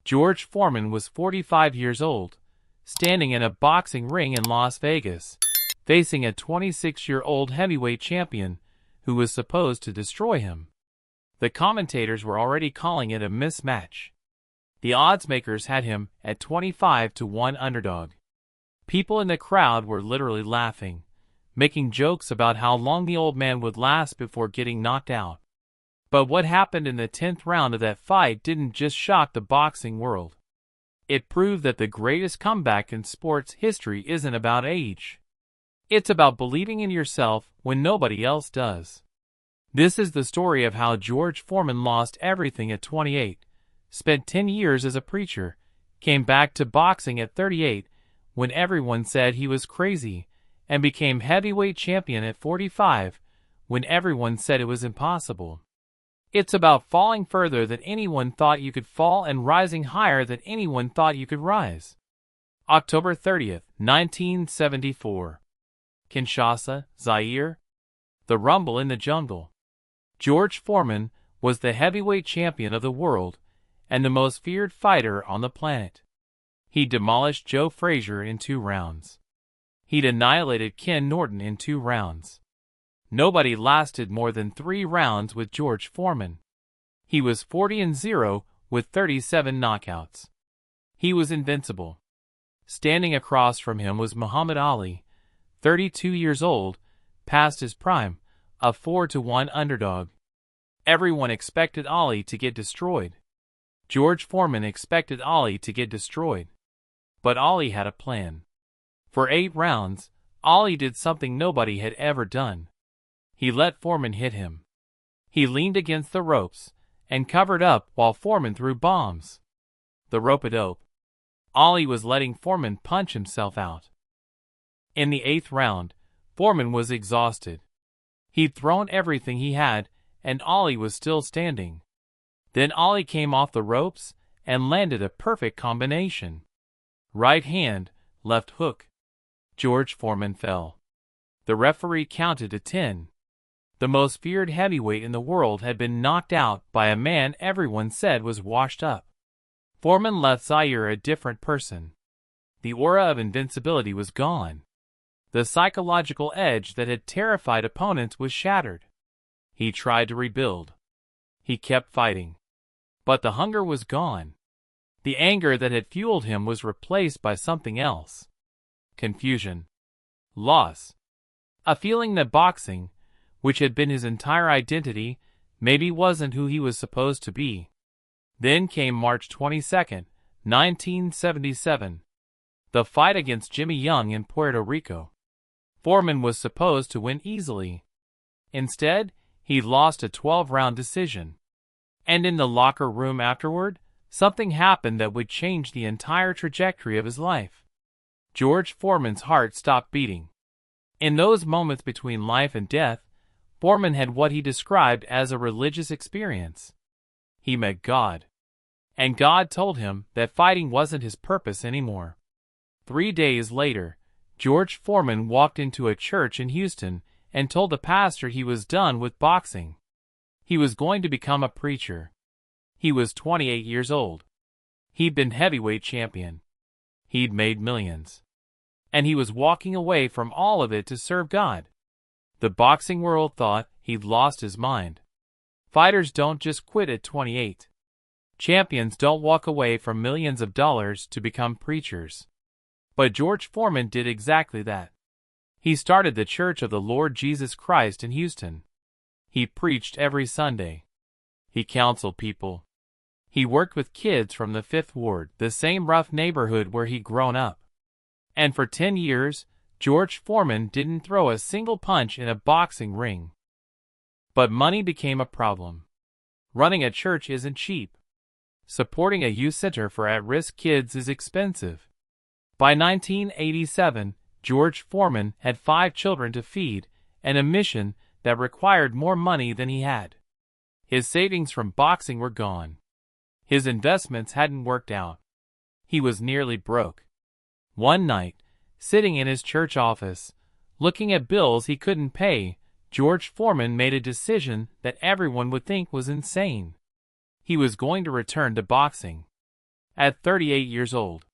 George Foreman was 45 years old, standing in a boxing ring in Las Vegas, facing a 26-year-old heavyweight champion who was supposed to destroy him. The commentators were already calling it a mismatch. The odds makers had him at 25-1 underdog. People in the crowd were literally laughing, making jokes about how long the old man would last before getting knocked out. But what happened in the 10th round of that fight didn't just shock the boxing world. It proved that the greatest comeback in sports history isn't about age. It's about believing in yourself when nobody else does. This is the story of how George Foreman lost everything at 28, spent 10 years as a preacher, came back to boxing at 38 when everyone said he was crazy, and became heavyweight champion at 45 when everyone said it was impossible. It's about falling further than anyone thought you could fall and rising higher than anyone thought you could rise. October 30th, 1974. Kinshasa, Zaire. The Rumble in the Jungle. George Foreman was the heavyweight champion of the world and the most feared fighter on the planet. He demolished Joe Frazier in 2 rounds. He'd annihilated Ken Norton in 2 rounds. Nobody lasted more than 3 rounds with George Foreman. He was 40-0 with 37 knockouts. He was invincible. Standing across from him was Muhammad Ali, 32 years old, past his prime, a 4-1 underdog. Everyone expected Ali to get destroyed. George Foreman expected Ali to get destroyed. But Ali had a plan. For 8 rounds, Ali did something nobody had ever done. He let Foreman hit him. He leaned against the ropes and covered up while Foreman threw bombs. The rope-a-dope. Ali was letting Foreman punch himself out. In the 8th round, Foreman was exhausted. He'd thrown everything he had, and Ali was still standing. Then Ali came off the ropes and landed a perfect combination. Right hand, left hook. George Foreman fell. The referee counted to 10. The most feared heavyweight in the world had been knocked out by a man everyone said was washed up. Foreman left Zaire a different person. The aura of invincibility was gone. The psychological edge that had terrified opponents was shattered. He tried to rebuild. He kept fighting. But the hunger was gone. The anger that had fueled him was replaced by something else. Confusion. Loss. A feeling that boxing, which had been his entire identity, maybe wasn't who he was supposed to be. Then came March 22nd, 1977. The fight against Jimmy Young in Puerto Rico. Foreman was supposed to win easily. Instead, he lost a 12-round decision. And in the locker room afterward, something happened that would change the entire trajectory of his life. George Foreman's heart stopped beating. In those moments between life and death, Foreman had what he described as a religious experience. He met God. And God told him that fighting wasn't his purpose anymore. 3 days later, George Foreman walked into a church in Houston and told the pastor he was done with boxing. He was going to become a preacher. He was 28 years old. He'd been heavyweight champion. He'd made millions. And he was walking away from all of it to serve God. The boxing world thought he'd lost his mind. Fighters don't just quit at 28. Champions don't walk away from millions of dollars to become preachers. But George Foreman did exactly that. He started the Church of the Lord Jesus Christ in Houston. He preached every Sunday. He counseled people. He worked with kids from the 5th Ward, the same rough neighborhood where he'd grown up. And for 10 years, George Foreman didn't throw a single punch in a boxing ring. But money became a problem. Running a church isn't cheap. Supporting a youth center for at-risk kids is expensive. By 1987, George Foreman had 5 children to feed and a mission that required more money than he had. His savings from boxing were gone. His investments hadn't worked out. He was nearly broke. One night, sitting in his church office, looking at bills he couldn't pay, George Foreman made a decision that everyone would think was insane. He was going to return to boxing. at 38 years old,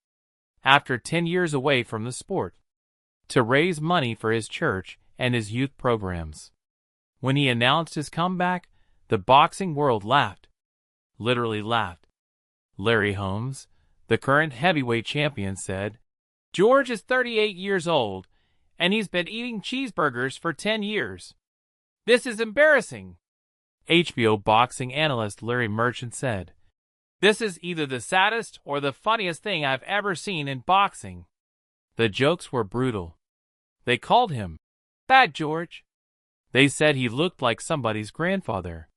after 10 years away from the sport, to raise money for his church and his youth programs. When he announced his comeback, the boxing world laughed. Literally laughed. Larry Holmes, the current heavyweight champion, said, "George is 38 years old, and he's been eating cheeseburgers for 10 years. This is embarrassing." HBO boxing analyst Larry Merchant said, "This is either the saddest or the funniest thing I've ever seen in boxing." The jokes were brutal. They called him Fat George. They said he looked like somebody's grandfather.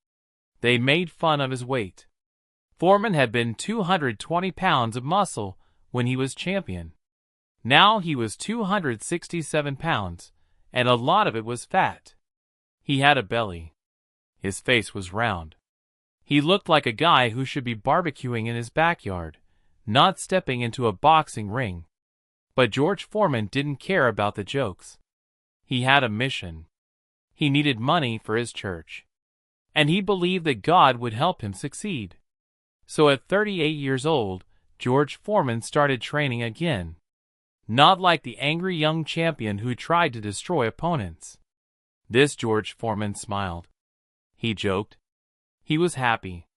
They made fun of his weight. Foreman had been 220 pounds of muscle when he was champion. Now he was 267 pounds, and a lot of it was fat. He had a belly. His face was round. He looked like a guy who should be barbecuing in his backyard, not stepping into a boxing ring. But George Foreman didn't care about the jokes. He had a mission. He needed money for his church. And he believed that God would help him succeed. So at 38 years old, George Foreman started training again. Not like the angry young champion who tried to destroy opponents. This George Foreman smiled. He joked. He was happy.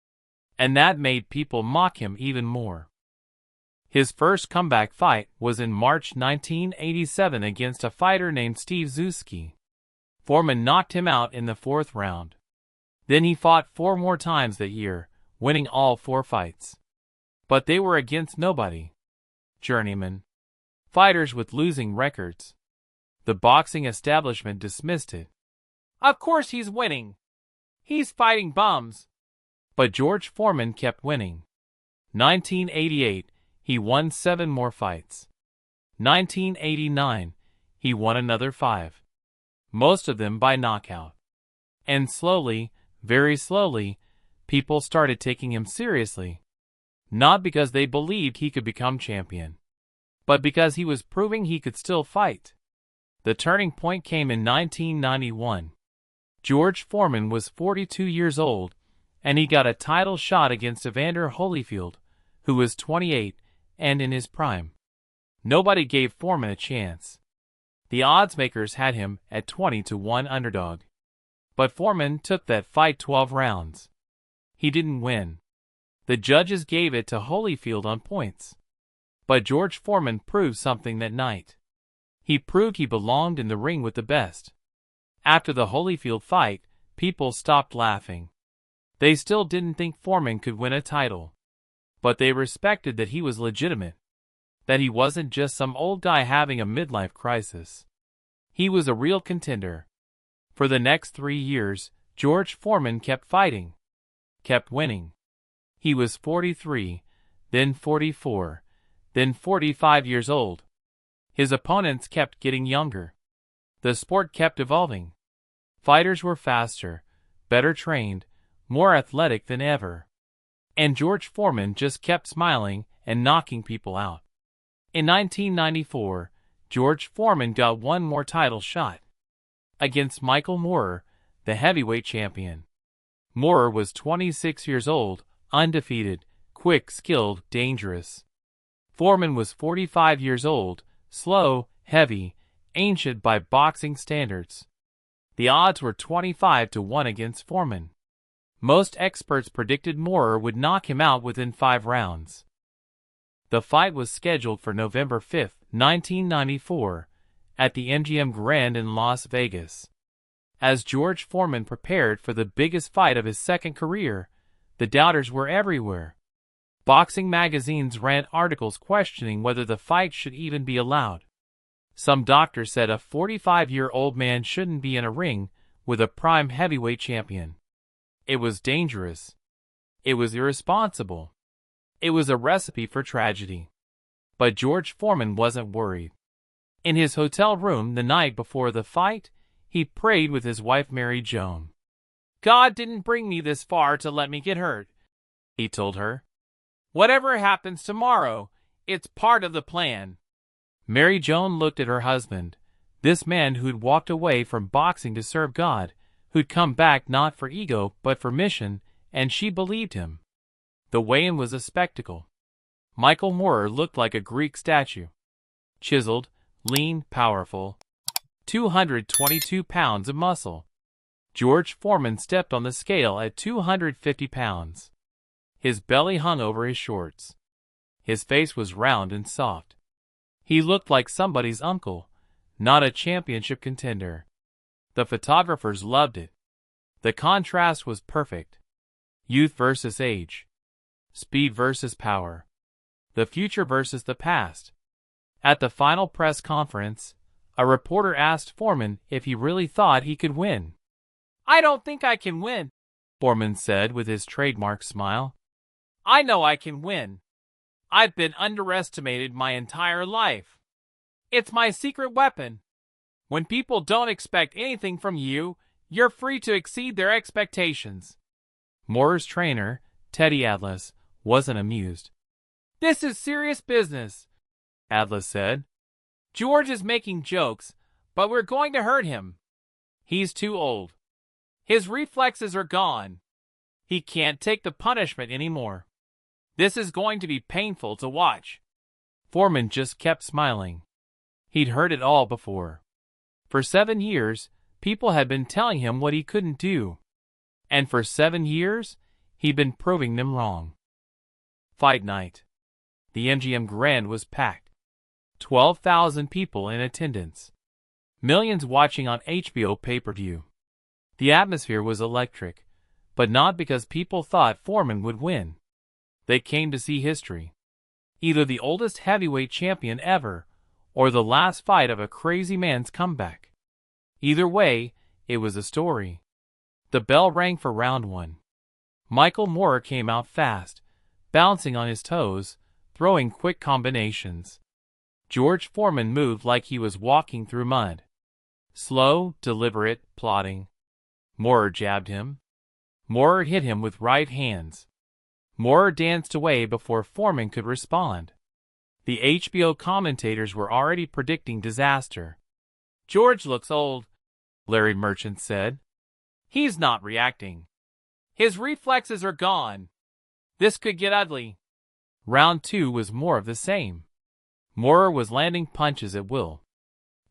And that made people mock him even more. His first comeback fight was in March 1987 against a fighter named Steve Zuski. Foreman knocked him out in the 4th round. Then he fought 4 more times that year, winning all 4 fights. But they were against nobody. Journeymen. Fighters with losing records. The boxing establishment dismissed it. "Of course he's winning. He's fighting bums." But George Foreman kept winning. 1988, he won 7 more fights. 1989, he won another 5. Most of them by knockout. And slowly, very slowly, people started taking him seriously. Not because they believed he could become champion, but because he was proving he could still fight. The turning point came in 1991. George Foreman was 42 years old, and he got a title shot against Evander Holyfield, who was 28 and in his prime. Nobody gave Foreman a chance. The odds makers had him at 20-1 underdog. But Foreman took that fight 12 rounds. He didn't win. The judges gave it to Holyfield on points. But George Foreman proved something that night. He proved he belonged in the ring with the best. After the Holyfield fight, people stopped laughing. They still didn't think Foreman could win a title. But they respected that he was legitimate. That he wasn't just some old guy having a midlife crisis. He was a real contender. For the next 3 years, George Foreman kept fighting. Kept winning. He was 43, then 44, then 45 years old. His opponents kept getting younger. The sport kept evolving. Fighters were faster, better trained, more athletic than ever. And George Foreman just kept smiling and knocking people out. In 1994, George Foreman got one more title shot. Against Michael Moorer, the heavyweight champion. Moorer was 26 years old, undefeated, quick, skilled, dangerous. Foreman was 45 years old, slow, heavy, ancient by boxing standards. The odds were 25-1 against Foreman. Most experts predicted Moorer would knock him out within 5 rounds. The fight was scheduled for November 5, 1994, at the MGM Grand in Las Vegas. As George Foreman prepared for the biggest fight of his second career, the doubters were everywhere. Boxing magazines ran articles questioning whether the fight should even be allowed. Some doctors said a 45-year-old man shouldn't be in a ring with a prime heavyweight champion. It was dangerous. It was irresponsible. It was a recipe for tragedy. But George Foreman wasn't worried. In his hotel room the night before the fight, he prayed with his wife Mary Joan. "God didn't bring me this far to let me get hurt," he told her. "Whatever happens tomorrow, it's part of the plan." Mary Joan looked at her husband, this man who'd walked away from boxing to serve God, who'd come back not for ego but for mission, and she believed him. The weigh-in was a spectacle. Michael Moorer looked like a Greek statue. Chiseled, lean, powerful. 222 pounds of muscle. George Foreman stepped on the scale at 250 pounds. His belly hung over his shorts. His face was round and soft. He looked like somebody's uncle, not a championship contender. The photographers loved it. The contrast was perfect. Youth versus age. Speed versus power. The future versus the past. At the final press conference, a reporter asked Foreman if he really thought he could win. "I don't think I can win," Foreman said with his trademark smile. "I know I can win. I've been underestimated my entire life. It's my secret weapon. When people don't expect anything from you, you're free to exceed their expectations." Moorer's trainer, Teddy Atlas, wasn't amused. "This is serious business," Atlas said. "George is making jokes, but we're going to hurt him. He's too old. His reflexes are gone. He can't take the punishment anymore. This is going to be painful to watch." Foreman just kept smiling. He'd heard it all before. For 7 years, people had been telling him what he couldn't do. And for 7 years, he'd been proving them wrong. Fight night. The MGM Grand was packed. 12,000 people in attendance. Millions watching on HBO pay-per-view. The atmosphere was electric, but not because people thought Foreman would win. They came to see history. Either the oldest heavyweight champion ever, or the last fight of a crazy man's comeback. Either way, it was a story. The bell rang for round 1. Michael Moorer came out fast, bouncing on his toes, throwing quick combinations. George Foreman moved like he was walking through mud. Slow, deliberate, plodding. Moorer jabbed him. Moorer hit him with right hands. Moorer danced away before Foreman could respond. The HBO commentators were already predicting disaster. "George looks old," Larry Merchant said. "He's not reacting. His reflexes are gone. This could get ugly." Round 2 was more of the same. Moorer was landing punches at will.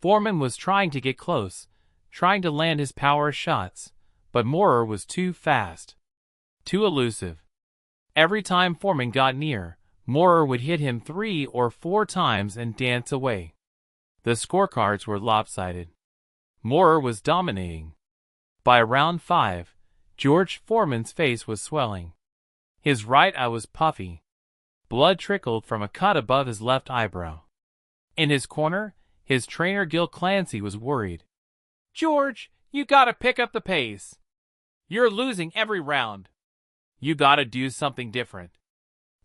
Foreman was trying to get close, trying to land his power shots, but Moorer was too fast, too elusive. Every time Foreman got near, Moorer would hit him 3 or 4 times and dance away. The scorecards were lopsided. Moorer was dominating. By round 5, George Foreman's face was swelling. His right eye was puffy. Blood trickled from a cut above his left eyebrow. In his corner, his trainer Gil Clancy was worried. "George, you gotta pick up the pace. You're losing every round. You gotta do something different."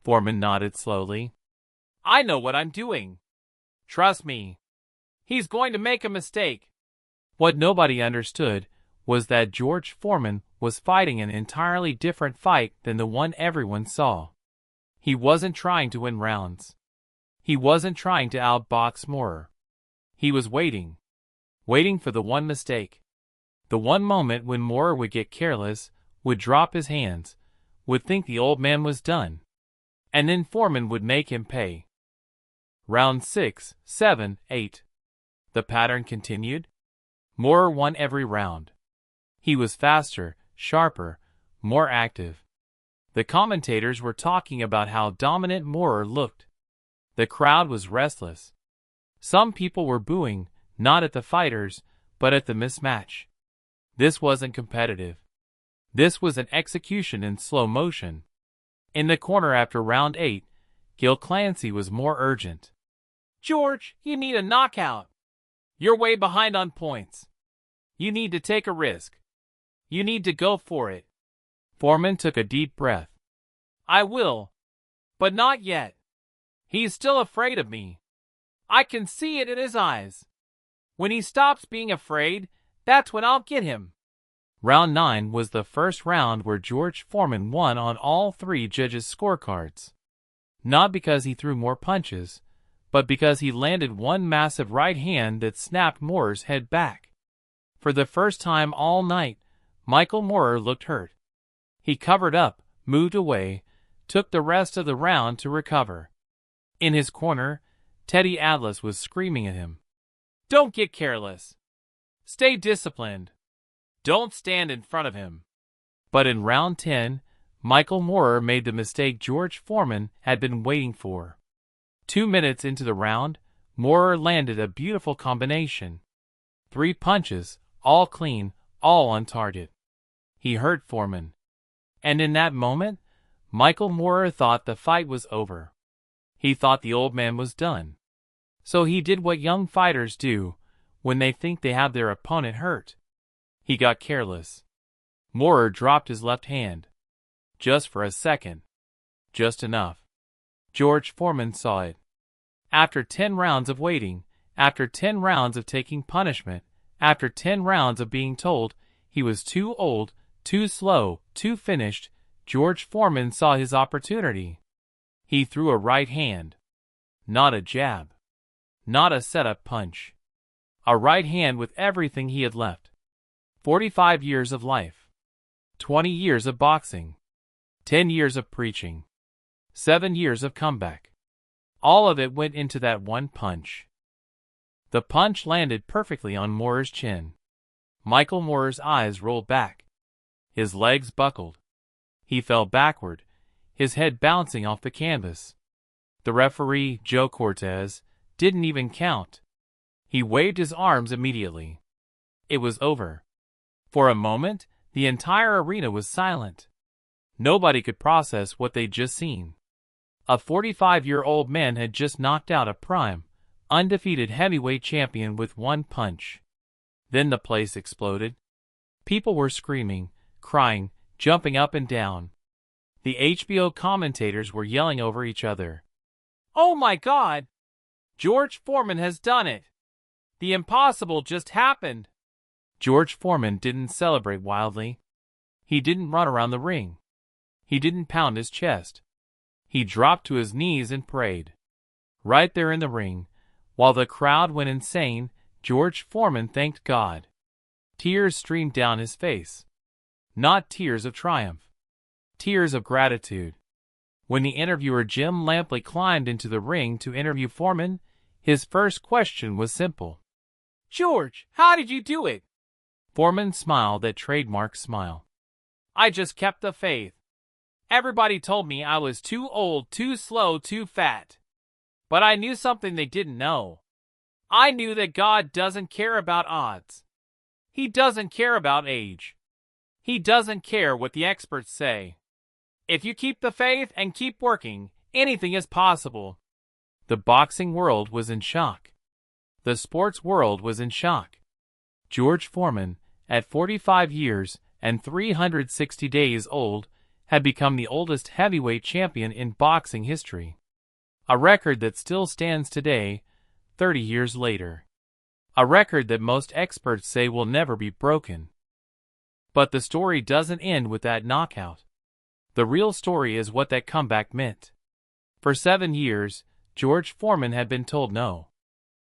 Foreman nodded slowly. "I know what I'm doing. Trust me. He's going to make a mistake." What nobody understood was that George Foreman was fighting an entirely different fight than the one everyone saw. He wasn't trying to win rounds. He wasn't trying to outbox Moorer. He was waiting for the one mistake. The one moment when Moorer would get careless, would drop his hands, would think the old man was done. And then Foreman would make him pay. Round 6, 7, 8. The pattern continued. Moorer won every round. He was faster, sharper, more active. The commentators were talking about how dominant Moorer looked. The crowd was restless. Some people were booing, not at the fighters, but at the mismatch. This wasn't competitive. This was an execution in slow motion. In the corner after round 8, Gil Clancy was more urgent. "George, you need a knockout. You're way behind on points. You need to take a risk. You need to go for it." Foreman took a deep breath. "I will. But not yet. He's still afraid of me. I can see it in his eyes. When he stops being afraid, that's when I'll get him." Round 9 was the first round where George Foreman won on all 3 judges' scorecards. Not because he threw more punches, but because he landed one massive right hand that snapped Moorer's head back. For the first time all night, Michael Moorer looked hurt. He covered up, moved away, took the rest of the round to recover. In his corner, Teddy Atlas was screaming at him. "Don't get careless. Stay disciplined. Don't stand in front of him." But in round 10, Michael Moorer made the mistake George Foreman had been waiting for. 2 minutes into the round, Moorer landed a beautiful combination. 3 punches, all clean, all on target. He hurt Foreman. And in that moment, Michael Moorer thought the fight was over. He thought the old man was done. So he did what young fighters do when they think they have their opponent hurt. He got careless. Moorer dropped his left hand. Just for a second. Just enough. George Foreman saw it. After 10 rounds of waiting, after 10 rounds of taking punishment, after 10 rounds of being told he was too old, too slow, too finished, George Foreman saw his opportunity. He threw a right hand. Not a jab. Not a setup punch. A right hand with everything he had left. 45 years of life. 20 years of boxing. 10 years of preaching. 7 years of comeback. All of it went into that one punch. The punch landed perfectly on Moorer's chin. Michael Moorer's eyes rolled back. His legs buckled. He fell backward, his head bouncing off the canvas. The referee, Joe Cortez, didn't even count. He waved his arms immediately. It was over. For a moment, the entire arena was silent. Nobody could process what they'd just seen. A 45-year-old man had just knocked out a prime, undefeated heavyweight champion with one punch. Then the place exploded. People were screaming, crying, jumping up and down. The HBO commentators were yelling over each other. "Oh my God! George Foreman has done it! The impossible just happened!" George Foreman didn't celebrate wildly. He didn't run around the ring. He didn't pound his chest. He dropped to his knees and prayed. Right there in the ring, while the crowd went insane, George Foreman thanked God. Tears streamed down his face. Not tears of triumph. Tears of gratitude. When the interviewer Jim Lampley climbed into the ring to interview Foreman, his first question was simple. "George, how did you do it?" Foreman smiled that trademark smile. "I just kept the faith. Everybody told me I was too old, too slow, too fat. But I knew something they didn't know. I knew that God doesn't care about odds. He doesn't care about age. He doesn't care what the experts say. If you keep the faith and keep working, anything is possible." The boxing world was in shock. The sports world was in shock. George Foreman, at 45 years and 360 days old, had become the oldest heavyweight champion in boxing history. A record that still stands today, 30 years later. A record that most experts say will never be broken. But the story doesn't end with that knockout. The real story is what that comeback meant. For 7 years, George Foreman had been told no.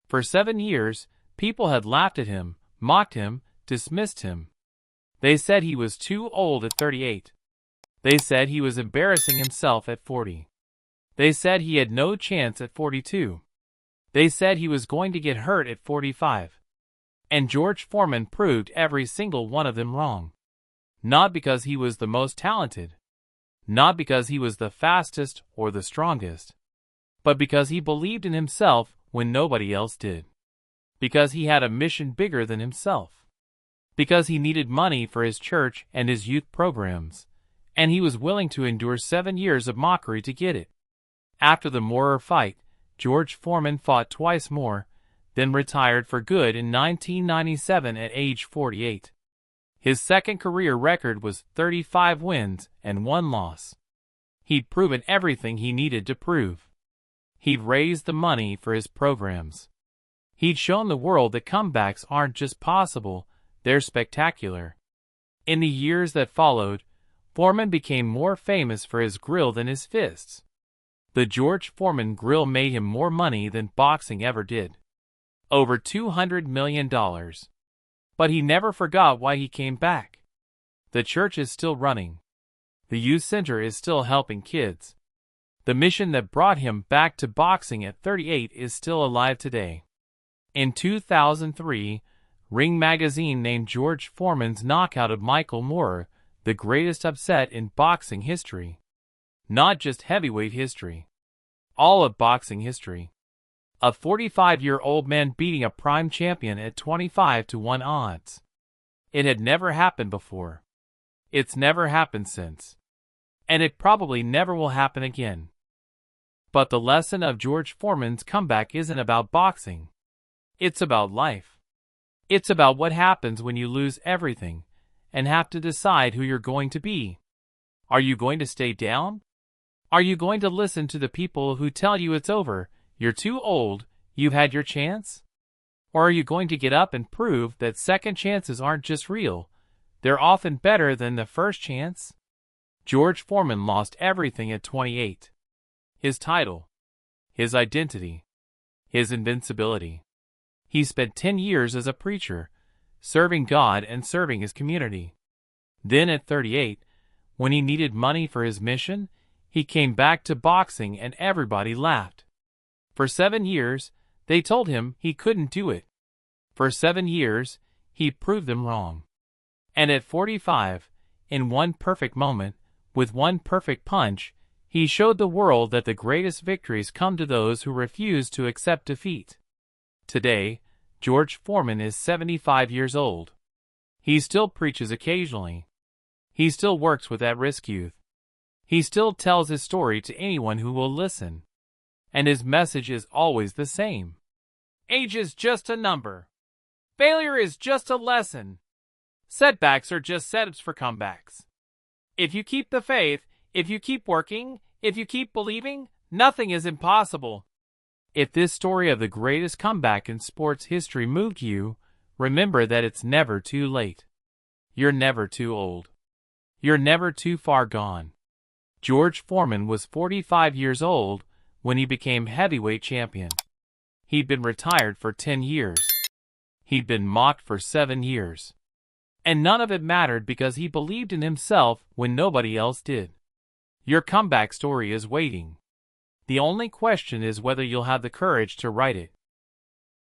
For 7 years, people had laughed at him, mocked him, dismissed him. They said he was too old at 38. They said he was embarrassing himself at 40. They said he had no chance at 42. They said he was going to get hurt at 45. And George Foreman proved every single one of them wrong. Not because he was the most talented. Not because he was the fastest or the strongest. But because he believed in himself when nobody else did. Because he had a mission bigger than himself. Because he needed money for his church and his youth programs. And he was willing to endure 7 years of mockery to get it. After the Moorer fight, George Foreman fought twice more, then retired for good in 1997 at age 48. His second career record was 35 wins and 1 loss. He'd proven everything he needed to prove. He'd raised the money for his programs. He'd shown the world that comebacks aren't just possible, they're spectacular. In the years that followed, Foreman became more famous for his grill than his fists. The George Foreman grill made him more money than boxing ever did. Over $200 million. But he never forgot why he came back. The church is still running. The youth center is still helping kids. The mission that brought him back to boxing at 38 is still alive today. In 2003, Ring magazine named George Foreman's knockout of Michael Moorer the greatest upset in boxing history. Not just heavyweight history. All of boxing history. A 45-year-old man beating a prime champion at 25-1 odds. It had never happened before. It's never happened since. And it probably never will happen again. But the lesson of George Foreman's comeback isn't about boxing. It's about life. It's about what happens when you lose everything and have to decide who you're going to be. Are you going to stay down? Are you going to listen to the people who tell you it's over, you're too old, you've had your chance? Or are you going to get up and prove that second chances aren't just real, they're often better than the first chance? George Foreman lost everything at 28. His title, his identity, his invincibility. He spent 10 years as a preacher, serving God and serving his community. Then at 38, when he needed money for his mission, he came back to boxing and everybody laughed. For 7 years, they told him he couldn't do it. For 7 years, he proved them wrong. And at 45, in one perfect moment, with one perfect punch, he showed the world that the greatest victories come to those who refuse to accept defeat. Today, George Foreman is 75 years old. He still preaches occasionally. He still works with at-risk youth. He still tells his story to anyone who will listen. And his message is always the same. Age is just a number. Failure is just a lesson. Setbacks are just setups for comebacks. If you keep the faith, if you keep working, if you keep believing, nothing is impossible. If this story of the greatest comeback in sports history moved you, remember that it's never too late. You're never too old. You're never too far gone. George Foreman was 45 years old when he became heavyweight champion. He'd been retired for 10 years. He'd been mocked for 7 years. And none of it mattered because he believed in himself when nobody else did. Your comeback story is waiting. The only question is whether you'll have the courage to write it.